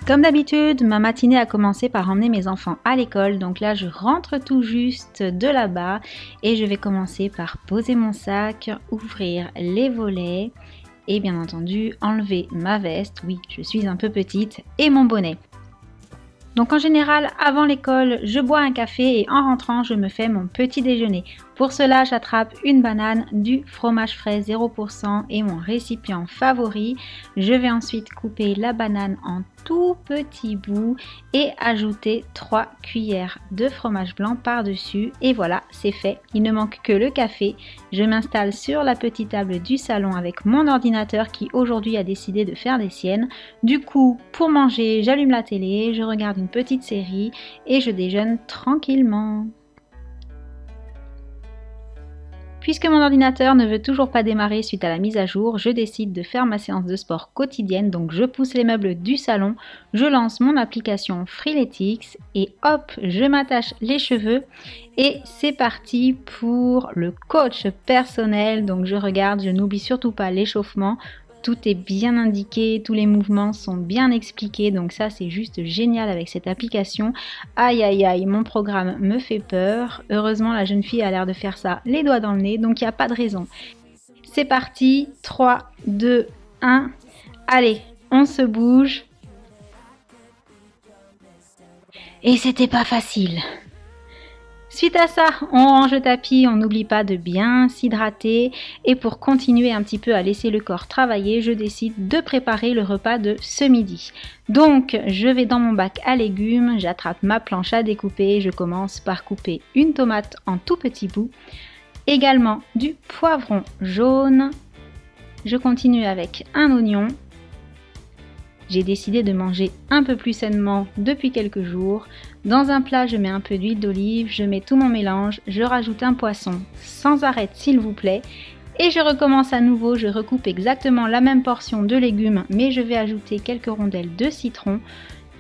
Comme d'habitude, ma matinée a commencé par emmener mes enfants à l'école, donc là je rentre tout juste de là-bas et je vais commencer par poser mon sac, ouvrir les volets et bien entendu enlever ma veste, oui je suis un peu petite, et mon bonnet. Donc en général, avant l'école, je bois un café et en rentrant, je me fais mon petit déjeuner. Pour cela, j'attrape une banane, du fromage frais 0% et mon récipient favori. Je vais ensuite couper la banane en tout petits bouts et ajouter 3 cuillères de fromage blanc par-dessus. Et voilà, c'est fait. Il ne manque que le café. Je m'installe sur la petite table du salon avec mon ordinateur qui aujourd'hui a décidé de faire des siennes. Du coup, pour manger, j'allume la télé, je regarde une petite série et je déjeune tranquillement. Puisque mon ordinateur ne veut toujours pas démarrer suite à la mise à jour, je décide de faire ma séance de sport quotidienne, donc je pousse les meubles du salon, je lance mon application Freeletics et hop, je m'attache les cheveux et c'est parti pour le coach personnel. Donc je regarde, je n'oublie surtout pas l'échauffement. Tout est bien indiqué, tous les mouvements sont bien expliqués, donc ça c'est juste génial avec cette application. Aïe aïe aïe, mon programme me fait peur. Heureusement la jeune fille a l'air de faire ça les doigts dans le nez, donc il n'y a pas de raison. C'est parti, 3, 2, 1, allez, on se bouge. Et c'était pas facile. Suite à ça, on range le tapis, on n'oublie pas de bien s'hydrater et pour continuer un petit peu à laisser le corps travailler, je décide de préparer le repas de ce midi. Donc, je vais dans mon bac à légumes, j'attrape ma planche à découper, je commence par couper une tomate en tout petits bouts, également du poivron jaune, je continue avec un oignon. J'ai décidé de manger un peu plus sainement depuis quelques jours. Dans un plat, je mets un peu d'huile d'olive, je mets tout mon mélange, je rajoute un poisson sans arrêt s'il vous plaît. Et je recommence à nouveau, je recoupe exactement la même portion de légumes, mais je vais ajouter quelques rondelles de citron.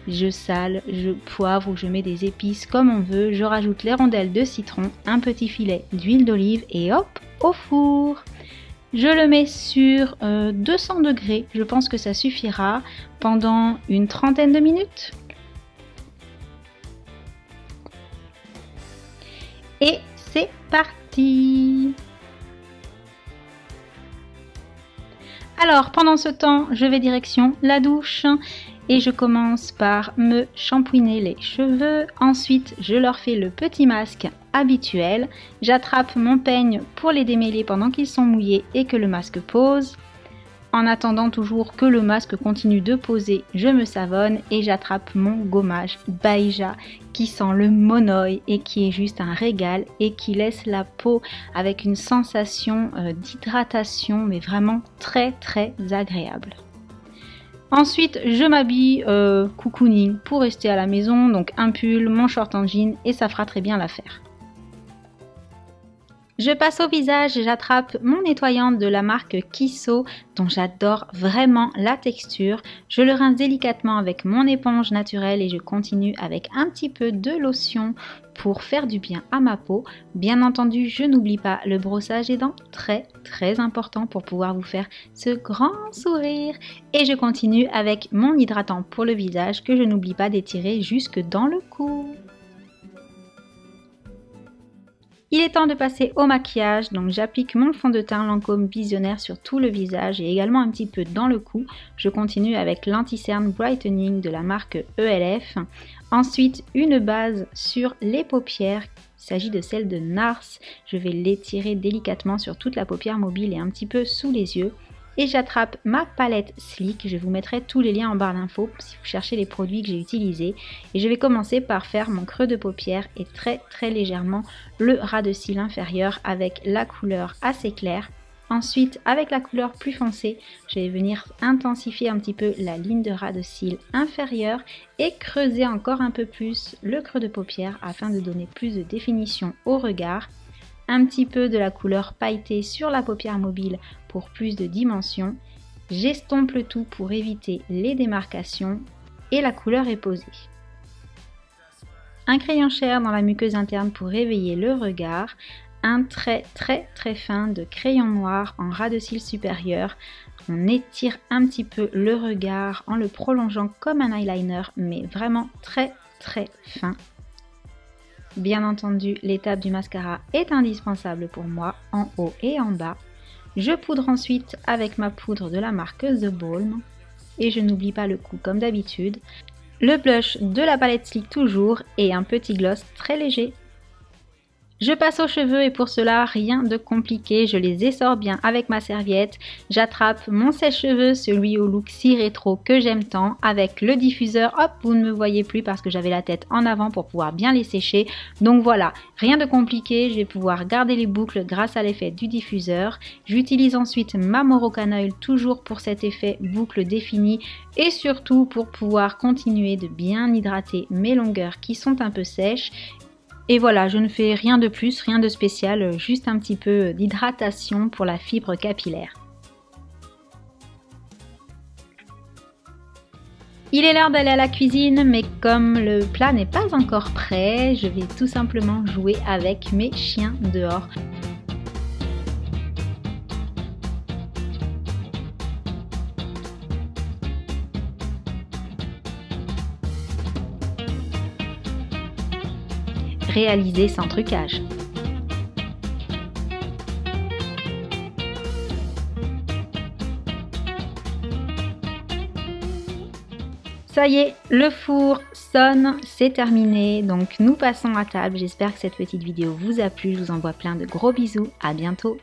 Je sale, je poivre ou je mets des épices comme on veut. Je rajoute les rondelles de citron, un petit filet d'huile d'olive et hop, au four. Je le mets sur 200 degrés, je pense que ça suffira pendant une trentaine de minutes. Et c'est parti! Alors pendant ce temps, je vais direction la douche et je commence par me shampouiner les cheveux. Ensuite, je leur fais le petit masque habituel. J'attrape mon peigne pour les démêler pendant qu'ils sont mouillés et que le masque pose. En attendant toujours que le masque continue de poser, je me savonne et j'attrape mon gommage Baija qui sent le monoï et qui est juste un régal et qui laisse la peau avec une sensation d'hydratation mais vraiment très très agréable. Ensuite, je m'habille cocooning pour rester à la maison, donc un pull, mon short en jean et ça fera très bien l'affaire. Je passe au visage, j'attrape mon nettoyant de la marque Kisso dont j'adore vraiment la texture. Je le rince délicatement avec mon éponge naturelle et je continue avec un petit peu de lotion pour faire du bien à ma peau. Bien entendu, je n'oublie pas le brossage des dents, très très important pour pouvoir vous faire ce grand sourire. Et je continue avec mon hydratant pour le visage que je n'oublie pas d'étirer jusque dans le cou. Il est temps de passer au maquillage, donc j'applique mon fond de teint Lancôme Visionnaire sur tout le visage et également un petit peu dans le cou. Je continue avec l'anti-cerne brightening de la marque ELF. Ensuite, une base sur les paupières, il s'agit de celle de Nars. Je vais l'étirer délicatement sur toute la paupière mobile et un petit peu sous les yeux. Et j'attrape ma palette Sleek, je vous mettrai tous les liens en barre d'infos si vous cherchez les produits que j'ai utilisés. Et je vais commencer par faire mon creux de paupière et très légèrement le ras de cils inférieur avec la couleur assez claire. Ensuite, avec la couleur plus foncée, je vais venir intensifier un petit peu la ligne de ras de cils inférieur et creuser encore un peu plus le creux de paupière afin de donner plus de définition au regard. Un petit peu de la couleur pailletée sur la paupière mobile pour plus de dimension. J'estompe le tout pour éviter les démarcations et la couleur est posée. Un crayon Cher dans la muqueuse interne pour réveiller le regard. un trait très fin de crayon noir en ras de cils supérieur. On étire un petit peu le regard en le prolongeant comme un eyeliner, mais vraiment très fin. Bien entendu, l'étape du mascara est indispensable pour moi, en haut et en bas. Je poudre ensuite avec ma poudre de la marque The Balm. Et je n'oublie pas le cou comme d'habitude. Le blush de la palette Sleek toujours et un petit gloss très léger. Je passe aux cheveux et pour cela, rien de compliqué, je les essore bien avec ma serviette. J'attrape mon sèche-cheveux, celui au look si rétro que j'aime tant, avec le diffuseur. Hop, vous ne me voyez plus parce que j'avais la tête en avant pour pouvoir bien les sécher. Donc voilà, rien de compliqué, je vais pouvoir garder les boucles grâce à l'effet du diffuseur. J'utilise ensuite ma Moroccan Oil toujours pour cet effet boucle définie et surtout pour pouvoir continuer de bien hydrater mes longueurs qui sont un peu sèches. Et voilà, je ne fais rien de plus, rien de spécial, juste un petit peu d'hydratation pour la fibre capillaire. Il est l'heure d'aller à la cuisine, mais comme le plat n'est pas encore prêt, je vais tout simplement jouer avec mes chiens dehors. Réalisé sans trucage. Ça y est, le four sonne, c'est terminé, donc nous passons à table. J'espère que cette petite vidéo vous a plu, je vous envoie plein de gros bisous, à bientôt.